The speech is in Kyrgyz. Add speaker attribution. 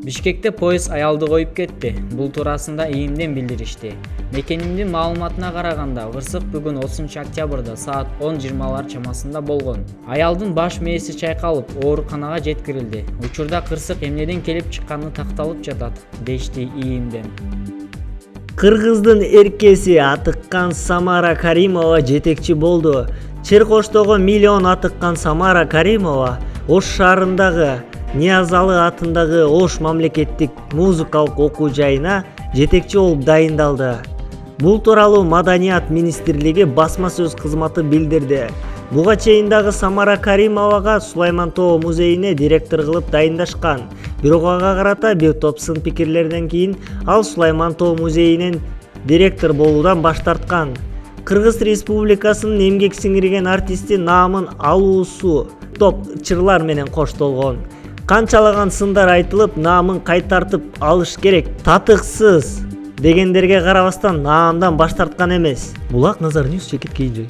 Speaker 1: Бишкекте поезд аялды коюп кетти. Бул туурасында ИИМден билдиришти. Мекенимдин маалыматына караганда, кырсык бүгүн 30-октябрда саат 10:20 чамасында болгон. Аялдын баш мээси чайкалып, ооруканага жеткирилди. Учурда кырсык эмнеден келип чыкканы такталып жатат, дешти ИИМден.
Speaker 2: Кыргыздын эркеси атыккан Самара Каримова жетекчи болду. Черкоштогу миллион атыккан Самара Каримова Ош шаарындагы Ниязалы атындагы Ош мамлекеттик музыкалык окуу жайына жетекчи болуп дайындалды. Бул тууралуу Маданият министрлиги басма сөз кызматы билдирди. Буга чейин дагы Самара Каримовага Сулайман Тоо музейине директор кылып дайындашкан. Бирок ага карата бир топ сын пикирлерден кийин ал Сулайман Тоо музейинин директор болуудан баш тарткан. Кыргыз Республикасынын эмгек сиңирген артисти наамын алуусу топ чырлар менен коштолгон. Канчалаган сындар айтылып, наамын кайтартып алыш керек, татыксыз дегендерге карабастан наамдан баш тарткан эмес. Булак Назар Ньюс, Чекит Кейинжой.